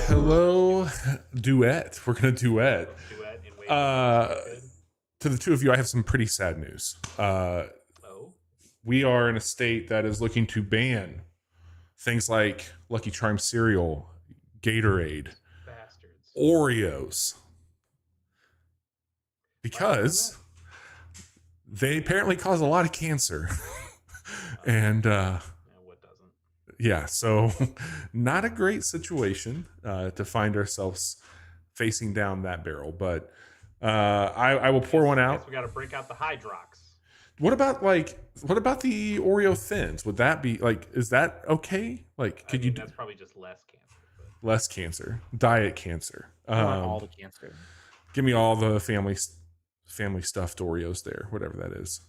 Hello, duet. We're gonna duet. To the two of you, I have some pretty sad news. We are in a state that is looking to ban things like Lucky Charms cereal, Gatorade, bastards, Oreos, because they apparently cause a lot of cancer. And what doesn't? Yeah, so not a great situation to find ourselves facing down that barrel, but I will pour one out. We got to break out the Hydrox. What about the Oreo Thins? Would that be is that okay? Could you? That's probably just less cancer. But. Less cancer, diet cancer. I want all the cancer. Give me all the family stuffed Oreos there, whatever that is.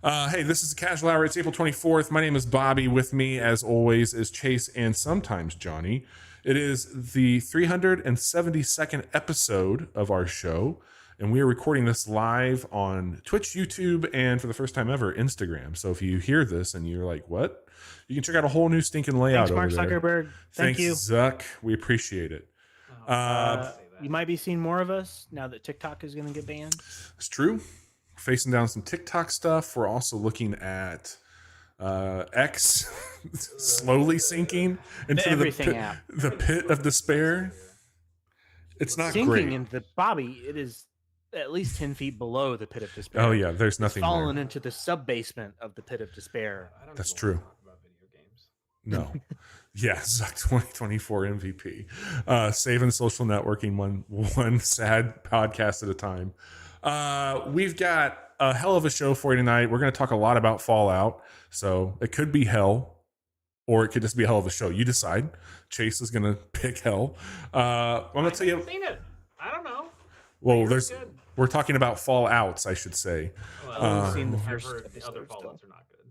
Hey, this is the Casual Hour. It's April 24th. My name is Bobby. With me, as always, is Chase and sometimes Johnny. It is the 372nd episode of our show, and we are recording this live on Twitch, YouTube, and for the first time ever, Instagram. So if you hear this and you're like, what? You can check out a whole new stinking layout. Thanks, Mark over there. Zuckerberg. Thank you. Zuck. We appreciate it. You might be seeing more of us now that TikTok is going to get banned. It's true. Facing down some TikTok stuff. We're also looking at X slowly sinking into the pit of despair. It's not sinking great. Into Bobby, it is at least 10 feet below the pit of despair. Oh yeah, there's nothing. It's fallen into the sub basement of the pit of despair. That's true. Talk about video games. No. Yeah, Zuck 2024 MVP. Saving social networking one sad podcast at a time. We've got a hell of a show for you tonight. We're going to talk a lot about Fallout. So it could be hell, or it could just be a hell of a show. You decide. Chase is going to pick hell. I'm going to tell you. Seen it. I don't know. Well, we're talking about Fallouts, I should say. Well, I've seen the I've first heard episode other still. Fallouts are not good.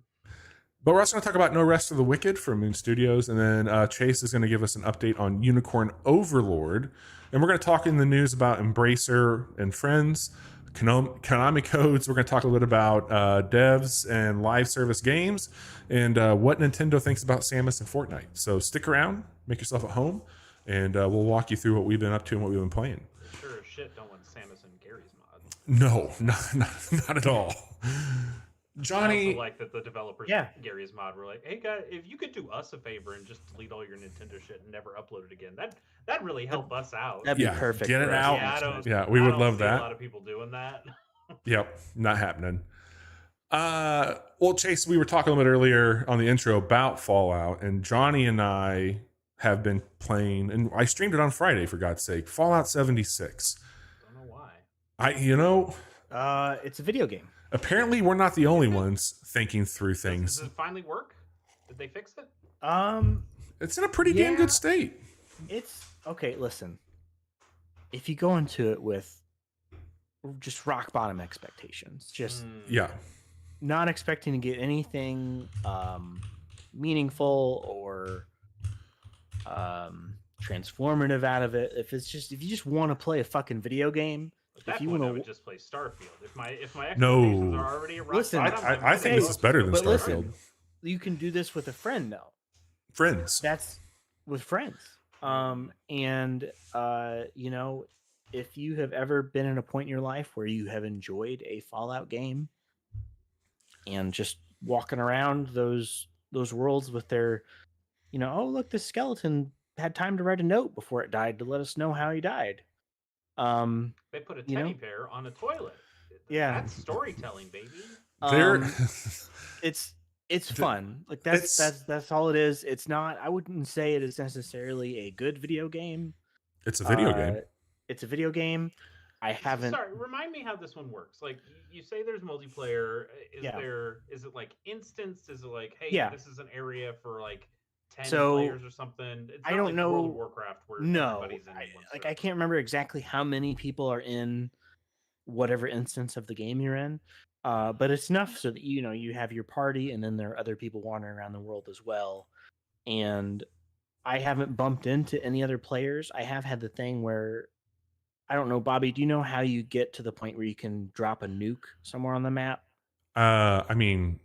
But we're also going to talk about No Rest for the Wicked from Moon Studios. And then Chase is going to give us an update on Unicorn Overlord. And we're going to talk in the news about Embracer and Friends, Konami codes. We're going to talk a little bit about devs and live service games and what Nintendo thinks about Samus and Fortnite. So stick around, make yourself at home, and we'll walk you through what we've been up to and what we've been playing. Sure as shit don't want Samus and Gary's mod. No, not at all. Johnny, I also like that the developers of Gary's mod were like, "Hey guys, if you could do us a favor and just delete all your Nintendo shit and never upload it again, that really help us out." That'd be perfect. Get it out. We would love that. A lot of people doing that. Yep, not happening. Well, Chase, we were talking a little bit earlier on the intro about Fallout, and Johnny and I have been playing, and I streamed it on Friday for God's sake. Fallout 76. Don't know why. It's a video game. Apparently, we're not the only ones thinking through things. Does it finally work? Did they fix it? It's in a pretty damn good state. It's okay. Listen, if you go into it with just rock bottom expectations, just not expecting to get anything meaningful or transformative out of it, if you just want to play a fucking video game. At that point, I would just play Starfield. If my expectations are already around, listen, I think this is better than Starfield. Listen, you can do this with a friend, though. Friends. That's with friends. If you have ever been in a point in your life where you have enjoyed a Fallout game and just walking around those worlds with their, oh look, this skeleton had time to write a note before it died to let us know how he died. They put a teddy bear on a toilet. Yeah, that's storytelling, baby. It's fun. Like that's all it is. It's not. I wouldn't say it is necessarily a good video game. It's a video game. It's a video game. I haven't. Sorry, remind me how this one works. Like you say, there's multiplayer. Is it like instance? Is it like, hey, this is an area for like 10 players or something? It's not I don't like know. World of Warcraft where everybody's in one I can't remember exactly how many people are in whatever instance of the game you're in. But it's enough so that you have your party, and then there are other people wandering around the world as well. And I haven't bumped into any other players. I have had the thing where, I don't know, Bobby, do you know how you get to the point where you can drop a nuke somewhere on the map? I mean,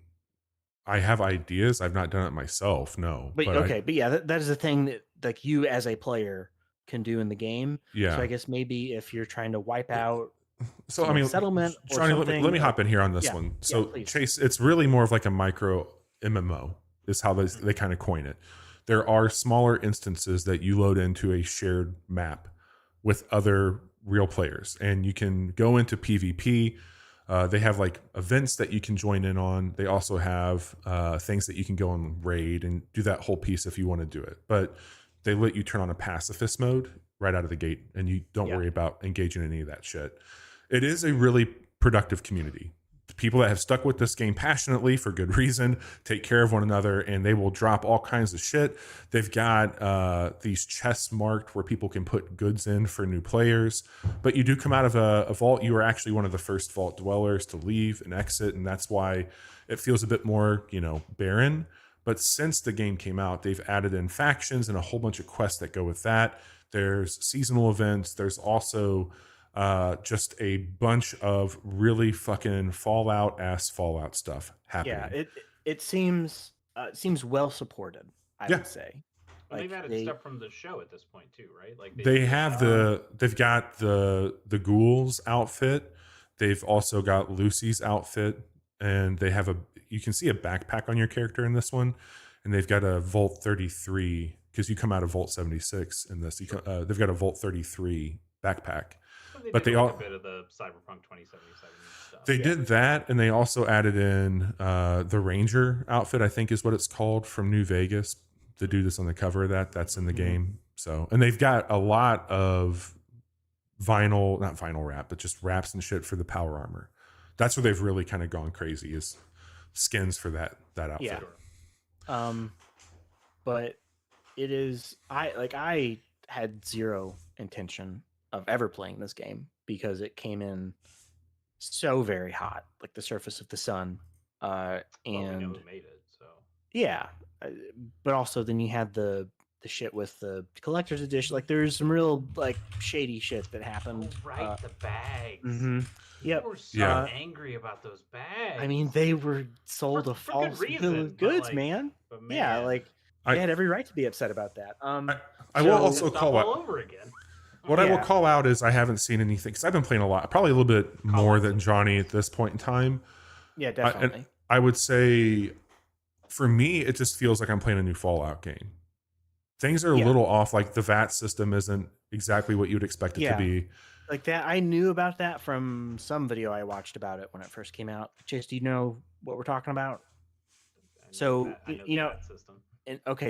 I have ideas. I've not done it myself, no. But okay, but yeah, that is a thing that like you as a player can do in the game. Yeah. So I guess maybe if you're trying to wipe out settlement, Johnny, let me hop in here on this one. So Chase, it's really more of like a micro MMO is how they kind of coin it. There are smaller instances that you load into a shared map with other real players, and you can go into PvP. They have like events that you can join in on. They also have things that you can go and raid and do that whole piece if you want to do it. But they let you turn on a pacifist mode right out of the gate, and you don't worry about engaging in any of that shit. It is a really productive community. People that have stuck with this game passionately for good reason take care of one another, and they will drop all kinds of shit. They've got these chests marked where people can put goods in for new players. But you do come out of a vault. You are actually one of the first vault dwellers to leave and exit, and that's why it feels a bit more, barren. But since the game came out, they've added in factions and a whole bunch of quests that go with that. There's seasonal events. There's also just a bunch of really fucking Fallout stuff happening. Yeah, it seems well supported, I would say. Like they've added stuff from the show at this point too, right? Like they've got the ghouls outfit. They've also got Lucy's outfit, and they have you can see a backpack on your character in this one, and they've got a Vault 33 because you come out of Vault 76 in this. They've got a Vault 33 backpack. But they all a bit of the Cyberpunk 2077 stuff. They did that, and they also added in the Ranger outfit, I think is what it's called, from New Vegas. The dude that's on the cover of that's in the game. So, and they've got a lot of not vinyl wrap, but just wraps and shit for the power armor. That's where they've really kind of gone crazy, is skins for that outfit. Yeah. But it is I had zero intention of ever playing this game because it came in so very hot, like the surface of the sun. And we know who made it, so yeah. But also then you had the shit with the collector's edition. Like there's some real like shady shit that happened. Oh, right, the bags. Mm-hmm. Yep. People were so angry about those bags. I mean, they were sold a false bill of goods, man. Yeah, like they had every right to be upset about that. I will also call out all over again. What I will call out is I haven't seen anything, because I've been playing a lot, probably a little bit more than Johnny at this point in time. Yeah, definitely. I would say, for me, it just feels like I'm playing a new Fallout game. Things are a little off. Like the VAT system isn't exactly what you'd expect it to be. Like that, I knew about that from some video I watched about it when it first came out. Chase, do you know what we're talking about? So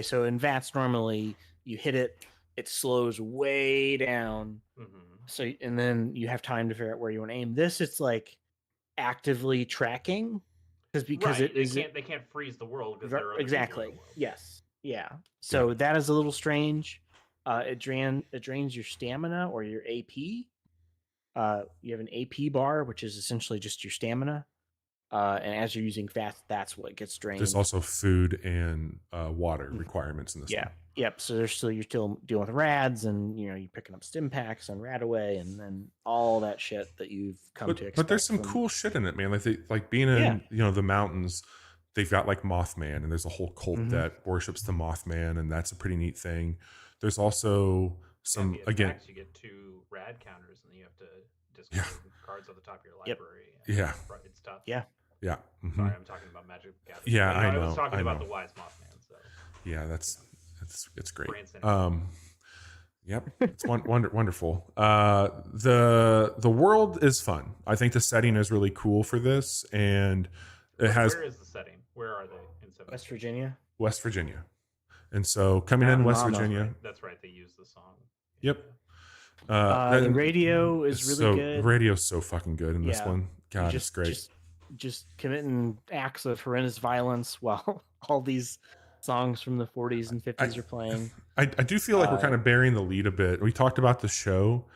so in VATs normally you hit it, it slows way down. Mm-hmm. So and then you have time to figure out where you want to aim. This it's like actively tracking because they can't freeze the world because they're exactly in the world. Yes. Yeah. So that is a little strange. It drains your stamina or your AP. You have an AP bar, which is essentially just your stamina. And as you're using fast, that's what gets drained. There's also food and water requirements in this. Yeah. Yep. So you're still dealing with rads, and you're picking up stim packs and radaway, and then all that shit that you've come to expect. But there's some cool shit in it, man. Like being in the mountains. They've got like Mothman, and there's a whole cult that worships the Mothman, and that's a pretty neat thing. There's also some you get 2 rad counters, and then you have to discard cards on the top of your library. Yeah, it's tough. Yeah. Yeah. Sorry, I'm talking about Magic the Gathering. Yeah, I know. I was talking about the Wise Mothman. So yeah, it's great. Branson. Yep, it's wonderful. The world is fun. I think the setting is really cool for this, and it has. Where is the setting? Where are they in West Virginia? West Virginia. And so coming in West Virginia. That's right. They use the song. Yep. The radio is really good. Radio's so fucking good in this one. God, it's great. Just committing acts of horrendous violence while all these songs from the 40s and 50s are playing. I do feel like we're kind of burying the lead a bit. We talked about the show,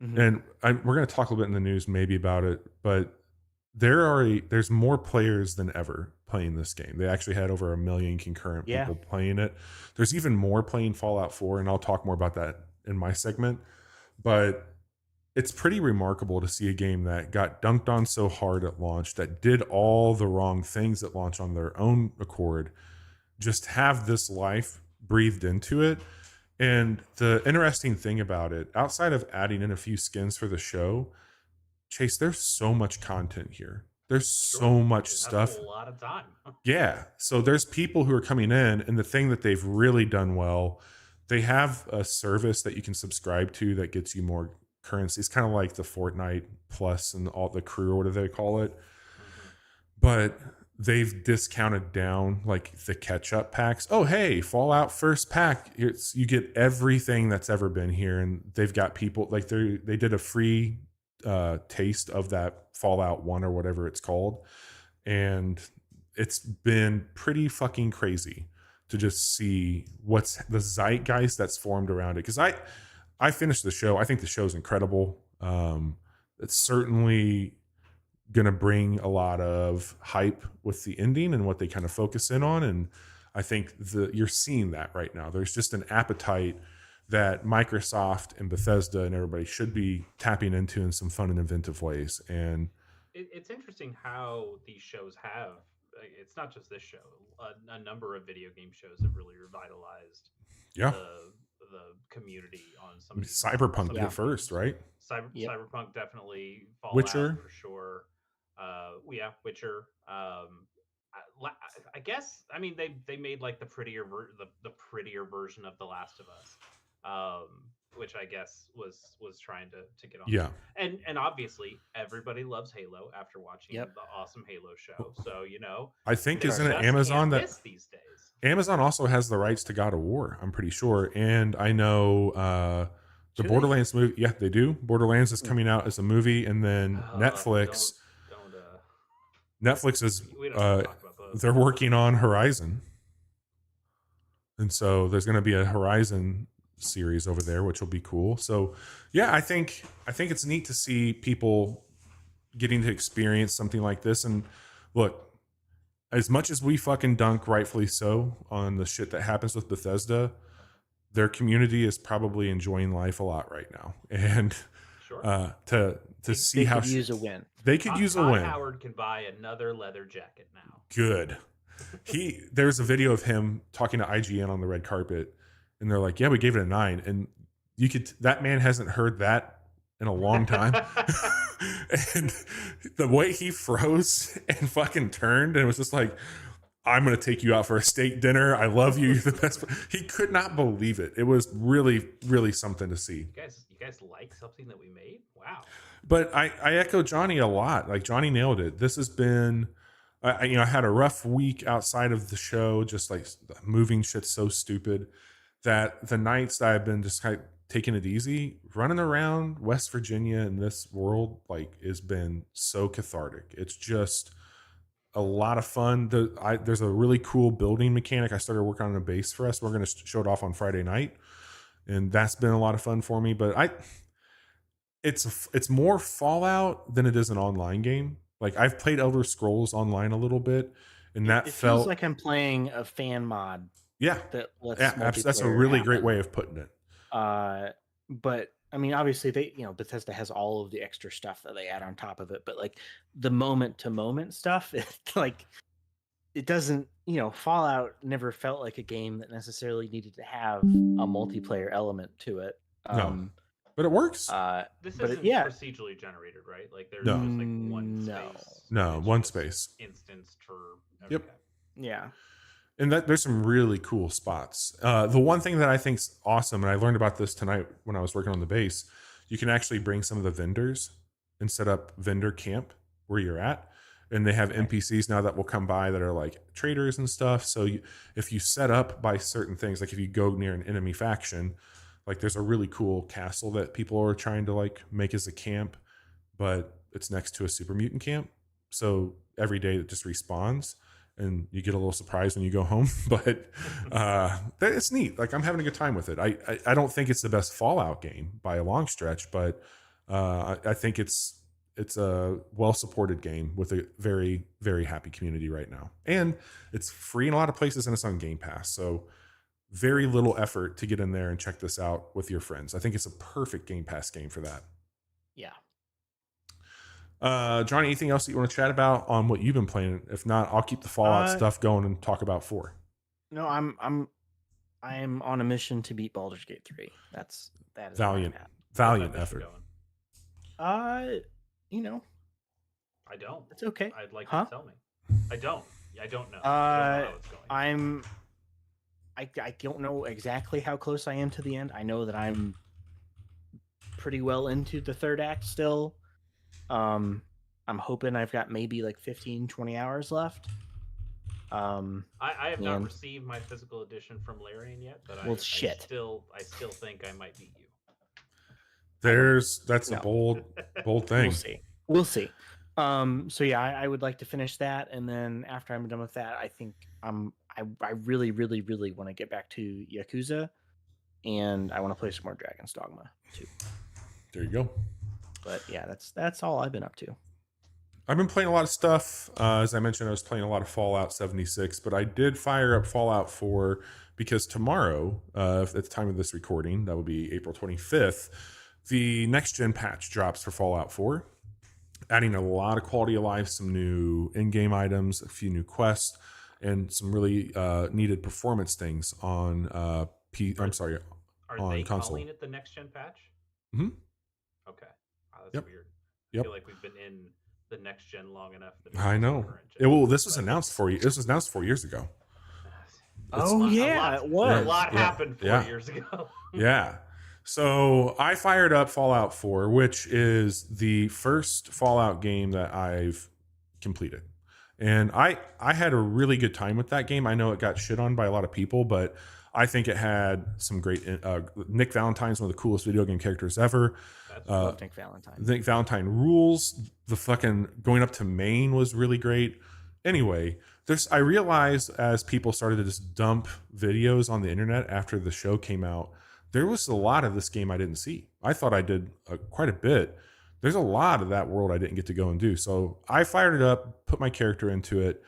and we're going to talk a little bit in the news maybe about it, but there's more players than ever playing this game. They actually had over 1 million concurrent people playing it. There's even more playing Fallout 4, and I'll talk more about that in my segment. But it's pretty remarkable to see a game that got dunked on so hard at launch, that did all the wrong things at launch on their own accord, just have this life breathed into it. And the interesting thing about it, outside of adding in a few skins for the show, Chase, there's so much content here. There's so much stuff. A lot of time. Yeah. So there's people who are coming in, and the thing that they've really done well, they have a service that you can subscribe to that gets you more currency. It's kind of like the Fortnite Plus and all the crew, or whatever they call it. But they've discounted down like the catch-up packs. Oh, hey, Fallout first pack. You get everything that's ever been here, and they've got people like they did a free taste of that Fallout 1 or whatever it's called, and it's been pretty fucking crazy to just see what's the zeitgeist that's formed around it. Because I finished the show. I think the show's incredible. It's certainly gonna bring a lot of hype with the ending and what they kind of focus in on, and I think you're seeing that right now. There's just an appetite that Microsoft and Bethesda and everybody should be tapping into in some fun and inventive ways. And it's interesting how these shows have, it's not just this show, a number of video game shows have really revitalized the community on some of these. Cyberpunk did first, right? Cyberpunk definitely. Fallout Witcher for sure. Witcher. I guess, I mean, they made like the prettier version of The Last of Us, which I guess was trying to get on. Yeah. And obviously everybody loves Halo after watching the awesome Halo show. So, I think isn't it Amazon that these days? Amazon also has the rights to God of War, I'm pretty sure. And I know the Borderlands movie. Yeah, they do. Borderlands is coming out as a movie, and then Netflix. Netflix is they're working on Horizon, and so there's going to be a Horizon series over there, which will be cool. So yeah, I think it's neat to see people getting to experience something like this. And look, as much as we fucking dunk, rightfully so, on the shit that happens with Bethesda, their community is probably enjoying life a lot right now. And to see how they could use a win. They could use a win. Howard can buy another leather jacket now. Good. There's a video of him talking to IGN on the red carpet, and they're like, "Yeah, we gave it a 9." And that man hasn't heard that in a long time. And the way he froze and fucking turned and was just like, "I'm going to take you out for a steak dinner. I love you. You're the best." He could not believe it. It was really, really something to see. You guys like something that we made? Wow. But I echo Johnny a lot. Like, Johnny nailed it. This has been, I had a rough week outside of the show, just like moving shit's so stupid that the nights that I've been just kind of taking it easy, running around West Virginia in this world, like, has been so cathartic. It's just a lot of fun. There's a really cool building mechanic. I started working on a base for us. We're going to show it off on Friday night, and that's been a lot of fun for me. But it's more Fallout than it is an online game. Like, I've played Elder Scrolls Online a little bit, and it feels like I'm playing a fan mod. Yeah, that's a really great way of putting it. But I mean, obviously Bethesda has all of the extra stuff that they add on top of it, but like the moment to moment stuff, it doesn't, Fallout never felt like a game that necessarily needed to have a multiplayer element to it. No. but it works. This but isn't yeah. procedurally generated, right? Like there's No. just like one No. space. No, and it's one just space. Instanced for. Yep. Okay. Yeah. And that there's some really cool spots. The one thing that I think's awesome, and I learned about this tonight when I was working on the base, you can actually bring some of the vendors and set up vendor camp where you're at. And they have NPCs now that will come by that are like traders and stuff. So if you set up by certain things, like if you go near an enemy faction, like there's a really cool castle that people are trying to like make as a camp, but it's next to a super mutant camp. So every day it just respawns and you get a little surprised when you go home. But it's neat. Like I'm having a good time with it. I don't think it's the best Fallout game by a long stretch, but I think it's a well-supported game with a very, very happy community right now. And it's free in a lot of places and it's on Game Pass. So very little effort to get in there and check this out with your friends. I think it's a perfect Game Pass game for that. Yeah. Johnny, anything else that you want to chat about on what you've been playing? If not, I'll keep the Fallout stuff going and talk about 4. No, I'm on a mission to beat Baldur's Gate 3. That is valiant effort. You know, I don't. It's okay. I'd like you to tell me. I don't know. I don't know how it's going. I don't know exactly how close I am to the end. I know that I'm pretty well into the 3rd act still. I'm hoping I've got maybe like 15, 20 hours left. I have not received my physical edition from Larian yet, but I still think I might beat you. That's a bold thing. We'll see. So yeah, I would like to finish that, and then after I'm done with that, I think I really, really, really want to get back to Yakuza, and I want to play some more Dragon's Dogma too. There you go. But yeah, that's all I've been up to. I've been playing a lot of stuff. As I mentioned, I was playing a lot of Fallout 76, but I did fire up Fallout 4 because tomorrow, at the time of this recording, that would be April 25th, the next-gen patch drops for Fallout 4, adding a lot of quality of life, some new in-game items, a few new quests, and some really needed performance things on Are they console. calling it the next-gen patch? Mm-hmm. Okay. Oh, that's weird. I feel like we've been in the next gen long enough. I know. This was announced 4 years. This was announced 4 years ago. It was. A lot happened 4 years ago. Yeah. So I fired up Fallout 4, which is the first Fallout game that I've completed. And I had a really good time with that game. I know it got shit on by a lot of people, but I think it had some great... Nick Valentine's one of the coolest video game characters ever. Nick Valentine. Nick Valentine rules. The fucking going up to Maine was really great. Anyway, I realized as people started to just dump videos on the internet after the show came out, there was a lot of this game I didn't see. I thought I did quite a bit. There's a lot of that world I didn't get to go and do. So I fired it up, put my character into it,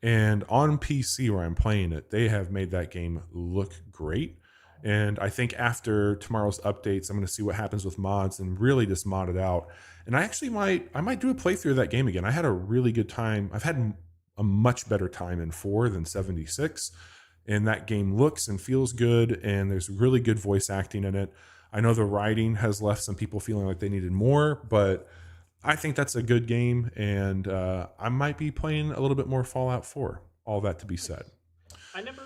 and on PC where I'm playing it, they have made that game look great. And I think after tomorrow's updates, I'm going to see what happens with mods and really just mod it out. And I actually might do a playthrough of that game again. I had a really good time. I've had a much better time in 4 than 76. And that game looks and feels good. And there's really good voice acting in it. I know the writing has left some people feeling like they needed more, but I think that's a good game. And I might be playing a little bit more Fallout 4. All that to be said. I never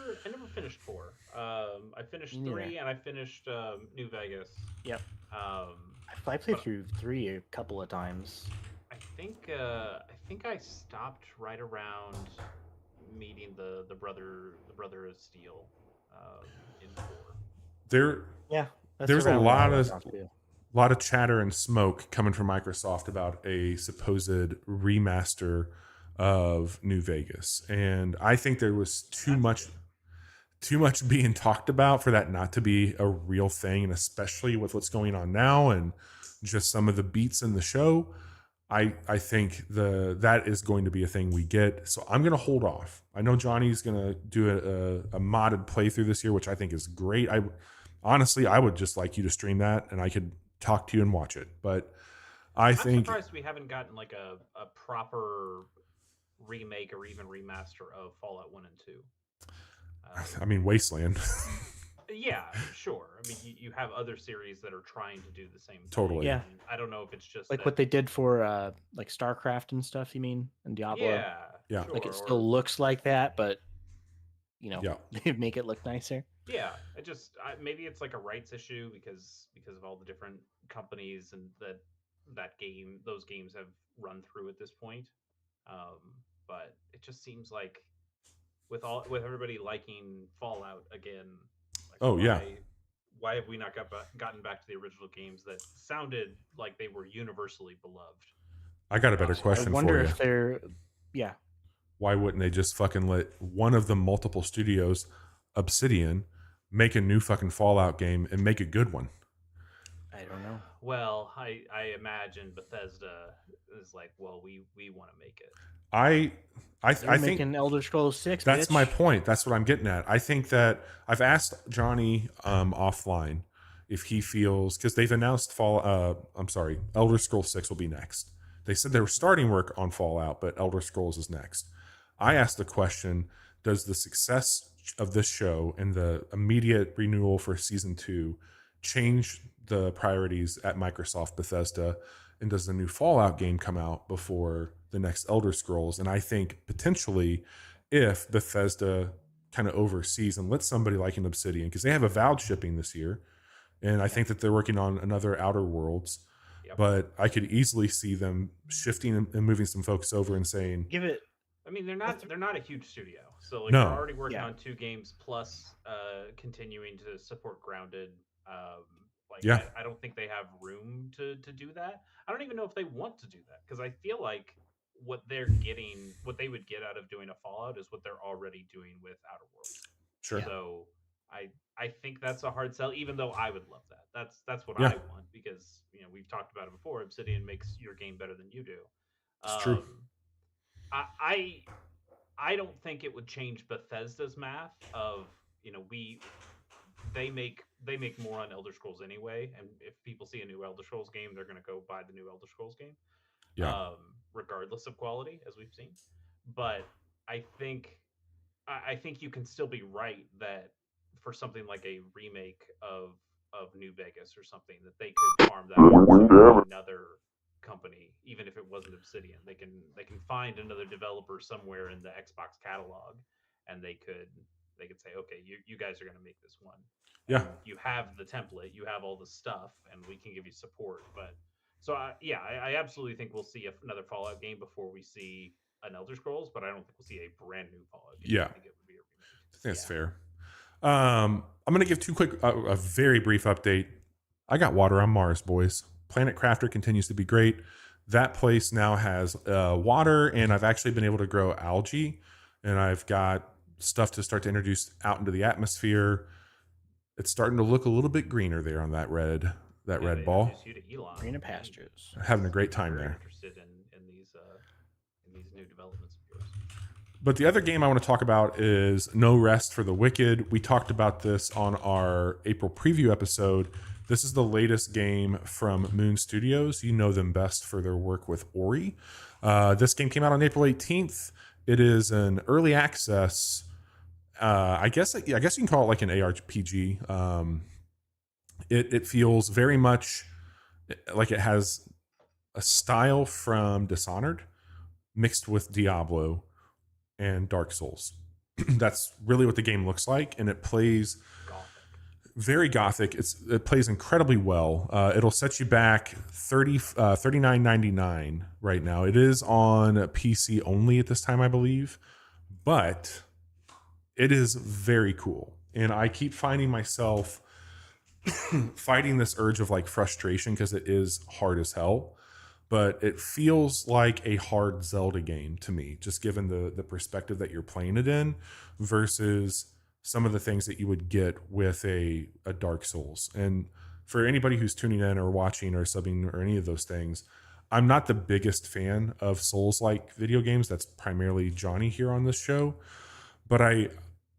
finished 4. I finished 3 and I finished New Vegas. Yep. I played through 3 a couple of times. I think I stopped right around meeting the brother of Steel in 4. There's a lot of chatter and smoke coming from Microsoft about a supposed remaster of New Vegas, and I think there was too much being talked about for that not to be a real thing, and especially with what's going on now and just some of the beats in the show, I think that is going to be a thing we get. So I'm going to hold off. I know Johnny's going to do a modded playthrough this year, which I think is great. Honestly, I would just like you to stream that and I could talk to you and watch it. But I'm surprised we haven't gotten like a proper remake or even remaster of Fallout 1 and 2. I mean, Wasteland. Yeah, sure. I mean, you have other series that are trying to do the same thing. Totally. Yeah. And I don't know if it's just like that, what they did for like StarCraft and stuff. You mean and Diablo? Yeah. Sure, Like it still looks like that, but Yeah. they make it look nicer. Yeah, maybe it's like a rights issue because of all the different companies and those games have run through at this point. But it just seems like with everybody liking Fallout again, like Oh, yeah. why have we not gotten back to the original games that sounded like they were universally beloved? I got a better question I wonder for you. if they're Why wouldn't they just fucking let one of the multiple studios, Obsidian, make a new fucking Fallout game and make a good one? I don't know. Well, I imagine Bethesda is like, well, we want to make it. I They're think making Elder Scrolls 6. that's bitch. my point. That's what I'm getting at. I think that I've asked Johnny offline if he feels, because they've announced Elder Scrolls 6 will be next. They said they were starting work on Fallout, but Elder Scrolls is next. I asked the question, does the success of this show and the immediate renewal for season 2 change the priorities at Microsoft Bethesda? And does the new Fallout game come out before the next Elder Scrolls? And I think potentially if Bethesda kind of oversees and lets somebody like an Obsidian, because they have Avowed shipping this year, and I think that they're working on another Outer Worlds, but I could easily see them shifting and moving some folks over and saying, Give it. I mean, they're not a huge studio, so No. they're already working on 2 games plus continuing to support Grounded. I don't think they have room to do that. I don't even know if they want to do that because I feel like what they would get out of doing a Fallout is what they're already doing with Outer Worlds. Sure. So I think that's a hard sell, even though I would love that. That's what I want because we've talked about it before. Obsidian makes your game better than you do. It's true. I don't think it would change Bethesda's math of they make more on Elder Scrolls anyway, and if people see a new Elder Scrolls game, they're going to go buy the new Elder Scrolls game, regardless of quality, as we've seen. But I think you can still be right that for something like a remake of New Vegas or something, that they could farm that out to another company, even if it wasn't Obsidian. They can find another developer somewhere in the Xbox catalog, and they could say, okay, you guys are going to make this one. Yeah. And you have the template, you have all the stuff, and we can give you support. But so I absolutely think we'll see another Fallout game before we see an Elder Scrolls, but I don't think we'll see a brand new Fallout game. Yeah. I think it would be a remake. I think that's fair. I'm going to give a very brief update. I got water on Mars, boys. Planet Crafter continues to be great. That place now has water, and I've actually been able to grow algae, and I've got stuff to start to introduce out into the atmosphere. It's starting to look a little bit greener there on that red ball. You to Elon. Greener pastures. Having a great time there. Interested in these new developments of yours. But the other game I want to talk about is No Rest for the Wicked. We talked about this on our April preview episode. This is the latest game from Moon Studios. You know them best for their work with Ori. This game came out on April 18th. It is an early access. I guess you can call it like an ARPG. It feels very much like it has a style from Dishonored mixed with Diablo and Dark Souls. That's really what the game looks like, and it plays very gothic. It plays incredibly well. It'll set you back $39.99 right now. It is on PC only at this time, I believe, but it is very cool. And I keep finding myself fighting this urge of like frustration because it is hard as hell, but it feels like a hard Zelda game to me, just given the perspective that you're playing it in versus some of the things that you would get with a Dark Souls. And for anybody who's tuning in or watching or subbing or any of those things, I'm not the biggest fan of Souls-like video games. That's primarily Johnny here on this show, but I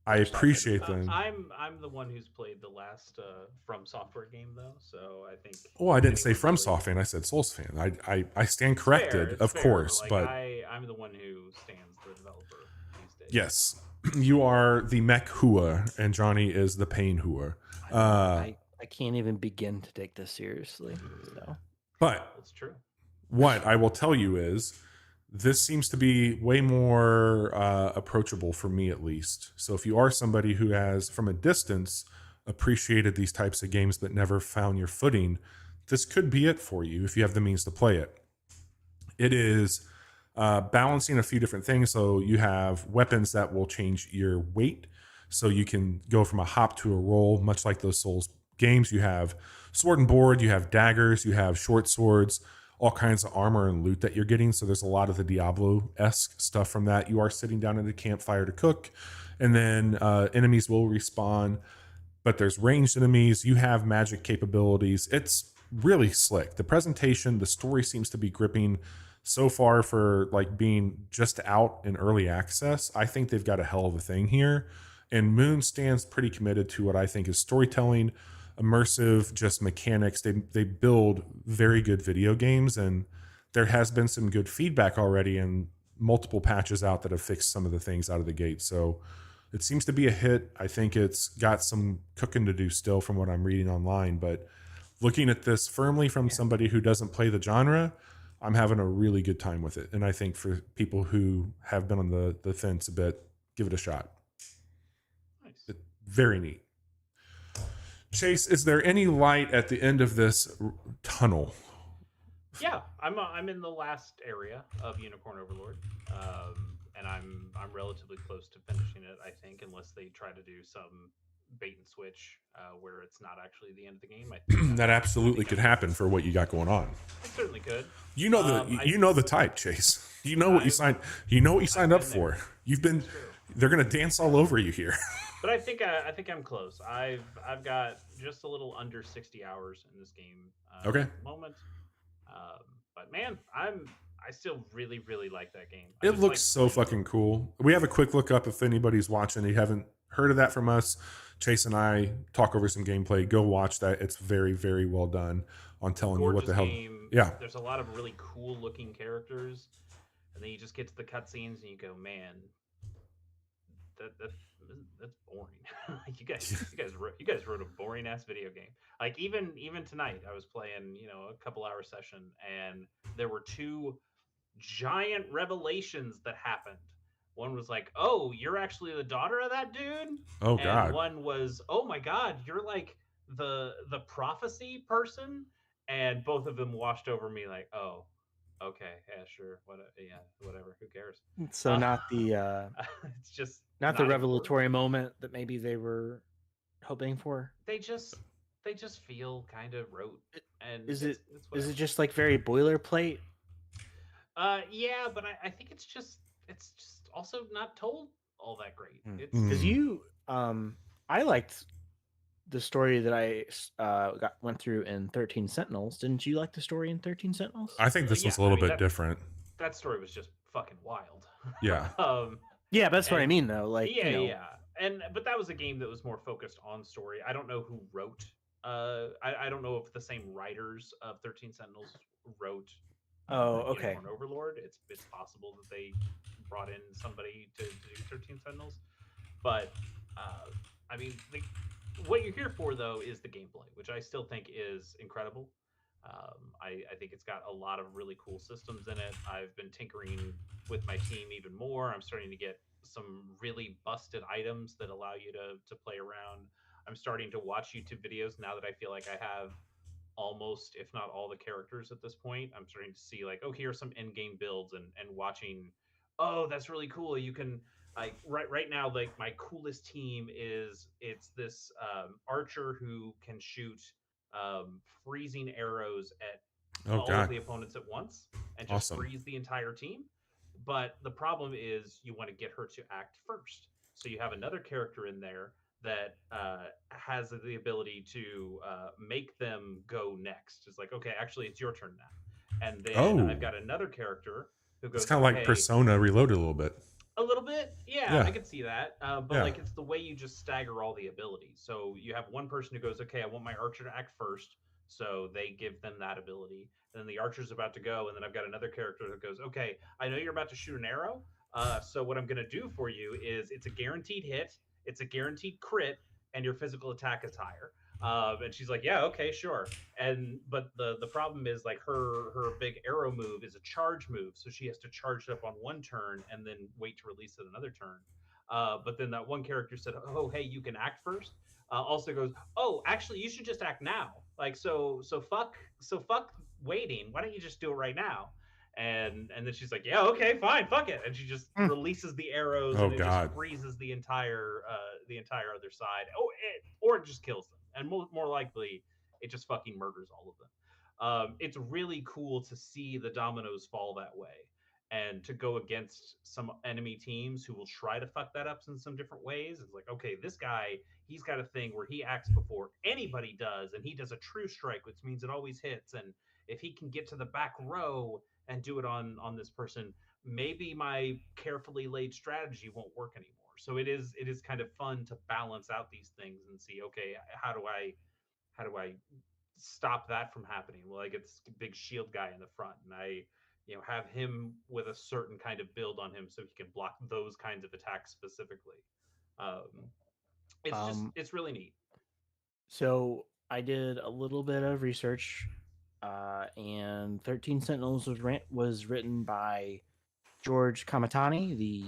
appreciate them. I'm the one who's played the last From Software game though, so I think. Well, I didn't say From Software, I said Souls fan. I stand corrected, of course, but I'm the one who stands the developer these days. Yes, you are the mech hua, and Johnny is the pain hua. I can't even begin to take this seriously. So But That's true. what I will tell you is this seems to be way more approachable for me, at least. So if you are somebody who has, from a distance, appreciated these types of games but never found your footing, this could be it for you if you have the means to play it. It is balancing a few different things. So you have weapons that will change your weight. So you can go from a hop to a roll, much like those Souls games. You have sword and board, you have daggers, you have short swords, all kinds of armor and loot that you're getting. So there's a lot of the Diablo-esque stuff from that. You are sitting down at a campfire to cook, and then enemies will respawn, but there's ranged enemies. You have magic capabilities. It's really slick. The presentation, the story seems to be gripping so far for like being just out in early access. I think they've got a hell of a thing here. And Moon stands pretty committed to what I think is storytelling, immersive, just mechanics. They build very good video games, and there has been some good feedback already and multiple patches out that have fixed some of the things out of the gate. So it seems to be a hit. I think it's got some cooking to do still from what I'm reading online, but looking at this firmly from somebody who doesn't play the genre, I'm having a really good time with it. And I think for people who have been on the fence a bit, give it a shot. Nice. Very neat. Chase, is there any light at the end of this tunnel? Yeah, I'm in the last area of Unicorn Overlord, and I'm relatively close to finishing it. I think, unless they try to do some bait and switch where it's not actually the end of the game. I think That absolutely could happen for what you got going on. It certainly could. You know you know the type, Chase. You know what you signed. You know what you signed up for. You've been. They're gonna dance all over you here. But I think I'm close. I've got just a little under 60 hours in this game. Okay. At the moment. But man, I still really like that game. It looks so fucking cool. We have a quick look up if anybody's watching. You haven't heard of that from us. Chase and I talk over some gameplay. Go watch that. It's very well done on telling you what the hell. Game. Yeah. There's a lot of really cool looking characters, and then you just get to the cutscenes and you go, man, that's boring. you guys wrote a boring ass video game. Like even tonight, I was playing, a couple hour session, and there were two giant revelations that happened. One was like, "Oh, you're actually the daughter of that dude." Oh and God. One was, "Oh my God, you're like the prophecy person." And both of them washed over me like, "Oh, okay, yeah, sure, whatever. Who cares?" So not the it's just not the revelatory moment that maybe they were hoping for. They just feel kind of rote. And is it just like very boilerplate? Yeah, but I think it's just also not told all that great. It's because I liked the story that I went through in 13 Sentinels. Didn't you like the story in 13 Sentinels? I think this was a little bit different. That story was just fucking wild. Yeah. Yeah, but that's what I mean, though. Like, yeah. But that was a game that was more focused on story. I don't know who wrote. I don't know if the same writers of 13 Sentinels wrote. Okay. Unicorn Overlord. It's possible that they brought in somebody to do 13 Sentinels, but I mean, what you're here for though is the gameplay, which I still think is incredible. I think it's got a lot of really cool systems in it. I've been tinkering with my team even more. I'm starting to get some really busted items that allow you to play around. I'm starting to watch YouTube videos now that I feel like I have almost, if not all, the characters at this point. I'm starting to see like, oh, here are some end game builds, and watching. Oh, that's really cool. You can like right now, like my coolest team is it's this archer who can shoot freezing arrows at all of the opponents at once and just freeze the entire team. But the problem is you want to get her to act first. So you have another character in there that has the ability to make them go next. It's like, okay, actually, it's your turn now. And then I've got another character who goes. It's kind of like Persona Reloaded a little bit. A little bit, yeah. I could see that. But like, it's the way you just stagger all the abilities. So you have one person who goes, okay, I want my archer to act first. So they give them that ability. And then the archer's about to go. And then I've got another character that goes, okay, I know you're about to shoot an arrow. So what I'm going to do for you is it's a guaranteed hit. It's a guaranteed crit, and your physical attack is higher. And she's like, yeah, okay, sure. But the problem is like her big arrow move is a charge move, so she has to charge it up on one turn and then wait to release it another turn. But then that one character said, oh hey, you can act first. Also goes, oh actually you should just act now. Like fuck waiting. Why don't you just do it right now? And then she's like, yeah, okay, fine, fuck it, and she just releases the arrows, Oh and it just God. freezes the entire other side. Or it just kills them, and more likely it just fucking murders all of them. It's really cool to see the dominoes fall that way, and to go against some enemy teams who will try to fuck that up in some different ways. It's like, okay, this guy, he's got a thing where he acts before anybody does, and he does a true strike, which means it always hits. And if he can get to the back row and do it on this person, maybe my carefully laid strategy won't work anymore. So it is kind of fun to balance out these things and see, okay, how do I stop that from happening? Well, I get this big shield guy in the front, and I have him with a certain kind of build on him so he can block those kinds of attacks specifically. Um, it's really neat. So I did a little bit of research, and 13 Sentinels was written by George Kamatani, the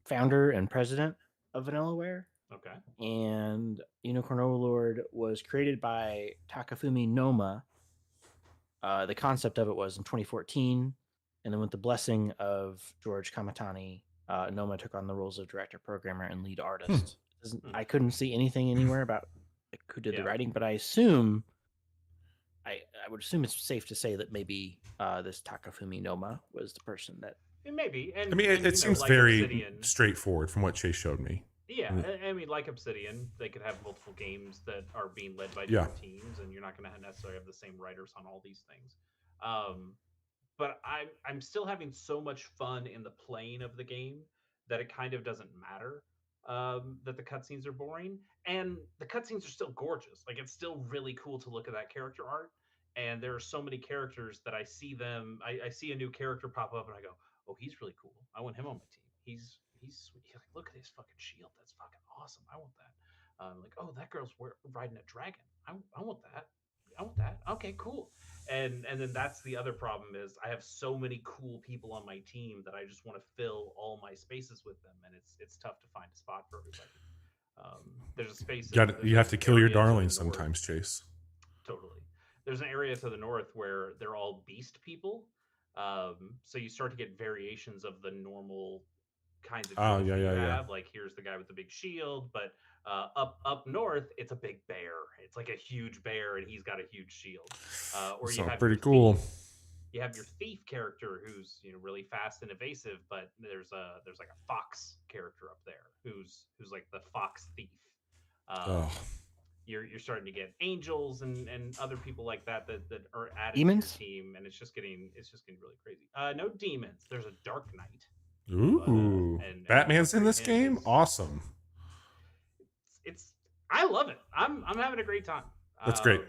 founder and president of Vanillaware. Okay. And Unicorn Overlord was created by Takafumi Noma. The concept of it was in 2014, and then with the blessing of George Kamatani, Noma took on the roles of director, programmer, and lead artist. I couldn't see anything anywhere about who did the writing, but I would assume it's safe to say that maybe this Takafumi Noma was the person that. Maybe. And I mean, it seems like very Obsidian, straightforward from what Chase showed me. Yeah, I mean, like Obsidian, they could have multiple games that are being led by different teams, and you're not going to necessarily have the same writers on all these things. But I'm still having so much fun in the playing of the game that it kind of doesn't matter that the cutscenes are boring, and the cutscenes are still gorgeous. Like, it's still really cool to look at that character art, and there are so many characters that I see I see a new character pop up, and I go, oh, he's really cool. I want him on my team. He's sweet. Like, look at his fucking shield. That's fucking awesome. I want that. Like, oh, that girl's riding a dragon. I want that. I want that. Okay, cool. And then that's the other problem is I have so many cool people on my team that I just want to fill all my spaces with them, and it's tough to find a spot for everybody. There's a space. You have to kill your darlings sometimes, Chase. Totally. There's an area to the north where they're all beast people. So you start to get variations of the normal kinds of you have. Like, here's the guy with the big shield, but up north it's a big bear. It's like a huge bear, and he's got a huge shield. Or you have pretty cool. You have your thief character who's really fast and evasive, but there's like a fox character up there who's like the fox thief. You're starting to get angels and other people like that are added demons? to your team, and it's just getting really crazy. No demons. There's a Dark Knight. Ooh, and Batman's in this game. Awesome. I love it. I'm having a great time. That's great.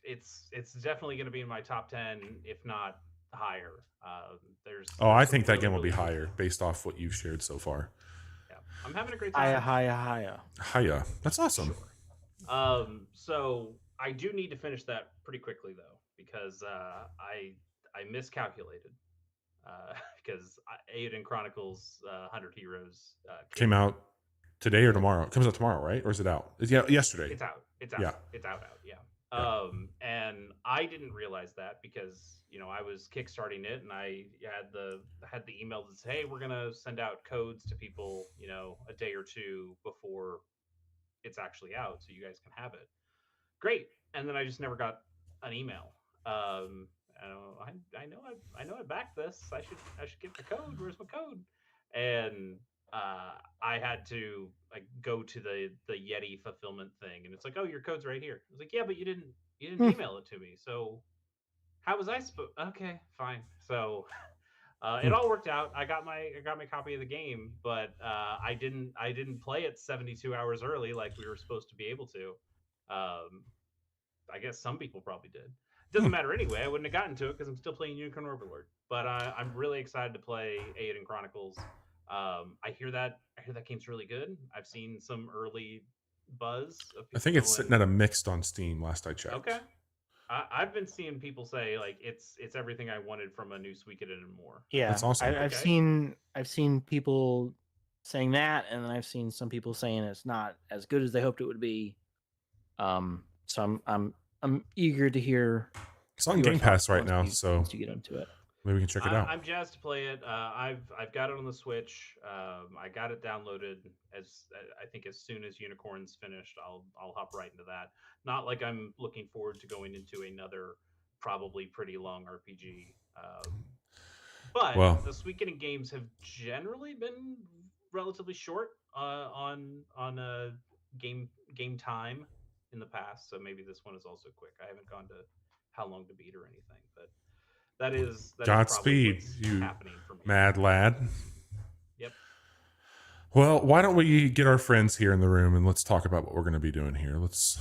It's definitely going to be in my top 10, if not higher. I think that game will be higher based off what you've shared so far. Yeah, I'm having a great time. Higher. That's awesome. Sure. So I do need to finish that pretty quickly though, because I miscalculated. Because Aiden Chronicles 100 Heroes came out today or tomorrow. It comes out tomorrow, right? Or is it out? Yesterday. It's out. Yeah. It's out. Yeah. And I didn't realize that because I was kickstarting it, and I had the email that said, hey, we're gonna send out codes to people a day or two before it's actually out, so you guys can have it. Great. And then I just never got an email. I know I backed this. I should get the code. Where's my code? And I had to go to the Yeti fulfillment thing, and it's like, oh, your code's right here. I was like, yeah, but you didn't email it to me. So how was I supposed? Okay, fine. So it all worked out. I got my copy of the game, but I didn't play it 72 hours early like we were supposed to be able to. I guess some people probably did. Doesn't matter anyway. I wouldn't have gotten to it because I'm still playing Unicorn Overlord. But I'm really excited to play Aiden Chronicles. I hear that game's really good. I've seen some early buzz of I people think it's going- sitting at a mixed on Steam. Last I checked. Okay. I've been seeing people say like it's everything I wanted from a new Suikoden and more. Yeah, That's awesome. I've seen people saying that, and then I've seen some people saying it's not as good as they hoped it would be. So I'm eager to hear. It's on your Game Pass thoughts right once now, you- so once you get into it. maybe we can check it out. I'm jazzed to play it. I've got it on the Switch. I got it downloaded I think as soon as Unicorn's finished, I'll hop right into that. Not like I'm looking forward to going into another probably pretty long RPG. But Well- the Suikoden games have generally been relatively short on game time in the past. So maybe this one is also quick. I haven't gone to how long to beat or anything, but that is probably Godspeed, what's you happening for me. mad lad. Yep. Well, why don't we get our friends here in the room and let's talk about what we're going to be doing here. Let's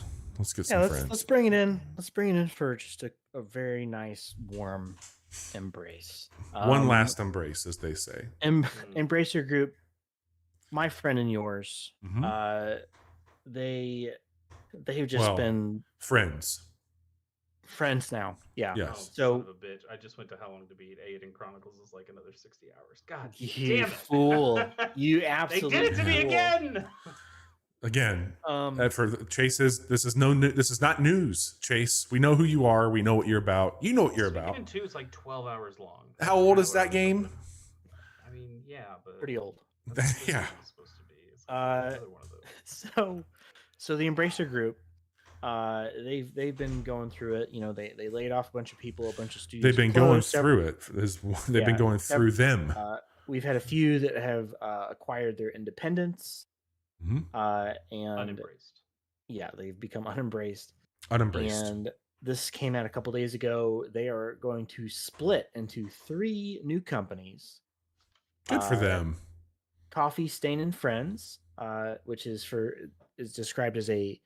get some friends. Let's bring it in. Let's bring it in for just a very nice, warm embrace. One last embrace, as they say. Embracer Group, my friend and yours. Mhm. They've just been friends. friends now. Yeah. Yes. Oh, So- son of a bitch. I just went to How Long to Beat. Aiden Chronicles is like another 60 hours. God You damn it. fool. You They absolutely did it to me fool. again. Again, Um, for Chase's, this is not news. Chase, we know who you are. We know what you're about. You know what you're about. Suikoden 2 is like 12 hours long. How old That's is that what game? I mean, yeah, but pretty old. that's what Yeah. it's supposed to be. It's like another one of those. So the Embracer Group, they've been going through it. You know, they laid off a bunch of people, a bunch of studios. They've been closed going several- through it. They've been Yeah, going through them. We've had a few that have acquired their independence, Mhm. and Unembraced. yeah, they've become unembraced. Unembraced. And this came out a couple days ago. They are going to split into 3 new companies. Good for them. Coffee Stain and Friends, which is described as a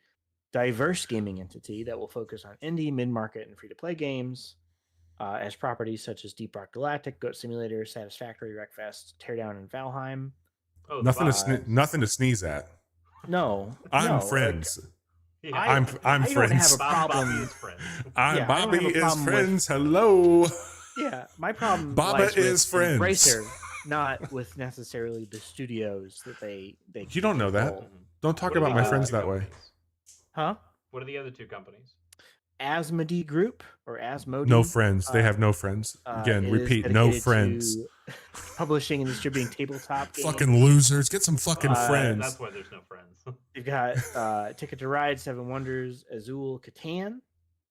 diverse gaming entity that will focus on indie, mid-market, and free-to-play games, as properties such as Deep Rock Galactic, Goat Simulator, Satisfactory, Wreckfest, Teardown, and Valheim. Oh, the Nothing box. nothing to sneeze at. No, I'm no, friends. Yeah. I'm I don't friends. have a Bobby problem. is friends. I'm Yeah, I don't Bobby have a is problem with- friends. Hello. Yeah, my problem Baba lies with is friends. Embracer, not with necessarily the studios that they You don't know that. control. Don't talk What are about the my other friends two that way. companies? Huh? What are the other 2 companies? Asmodee Group or Asmodee. No friends. They have no friends. Again, it is repeat, no dedicated friends. to publishing and distributing tabletop games. Fucking losers. Get some fucking Uh, friends. That's why there's no friends. You've got Ticket to Ride, Seven Wonders, Azul, Catan,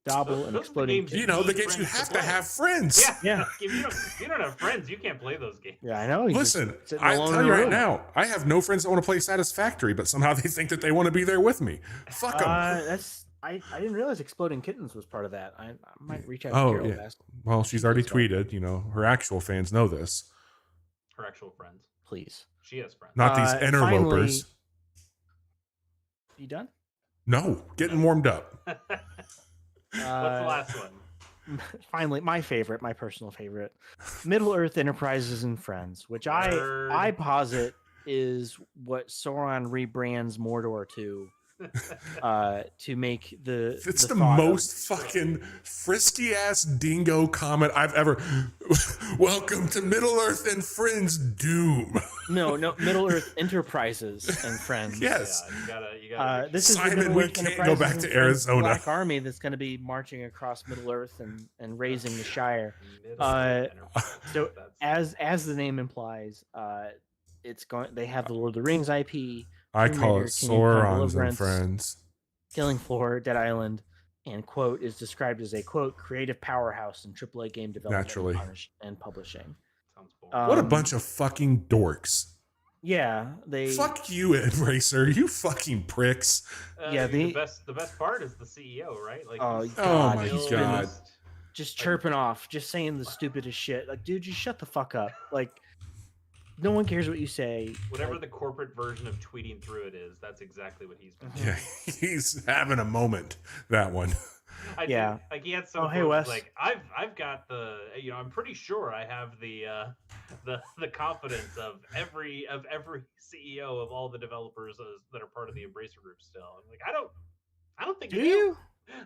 Dobble, Those and are the Exploding games You know, the need games you friends to have to play. have friends. Yeah. Yeah. If you don't have friends, you can't play those games. Yeah, I know. he's just Listen, sitting I alone tell in you a right room. now, I have no friends that want to play Satisfactory, but somehow they think that they want to be there with me. Fuck them. I didn't realize Exploding Kittens was part of that. I might reach out to Oh, Carol yeah. and ask, Well, she's already tweeted. You know, her actual fans know this. Her actual friends. please. She has friends. Not these interlopers. You done? No, getting warmed up. What's the last one? Finally, my favorite, my personal favorite, Middle Earth Enterprises and Friends, which I Nerd. posit is what Sauron rebrands Mordor to make It's the thought of- most fucking frisky ass dingo comment I've ever. Welcome to Middle Earth and Friends Doom. no Middle Earth Enterprises and Friends. Yes. Yeah, you gotta This is the Simon, Middle we Earth can't go Enterprises back and to Friends Arizona. Black Army that's going to be marching across Middle Earth and raising the Shire. So as the name implies, it's going. They have the Lord of the Rings IP, I Tomb call Raider, it Kingdom Come Sauron's and Deliverance. Friends. Killing Floor, Dead Island, and quote is described as a quote creative powerhouse in AAA game development Naturally. and publishing. Sounds boring. What a bunch of fucking dorks. Yeah, they. Fuck you, Embracer. You fucking pricks. yeah, the best part is the CEO, right? Like, Oh, he's God, my still God. just- Just chirping off, just saying the stupidest shit. Like, dude, just shut the fuck up. Like, no one cares what you say. Whatever Like, the corporate version of tweeting through it is, that's exactly what he's been. Mhm. Yeah, he's having a moment. That one. I Yeah. do. Like he had some. Oh, hey, quotes Wes. like I've got the I'm pretty sure I have the confidence of every CEO of all the developers that are part of the Embracer group. Still, I'm like I don't think Do you do. you?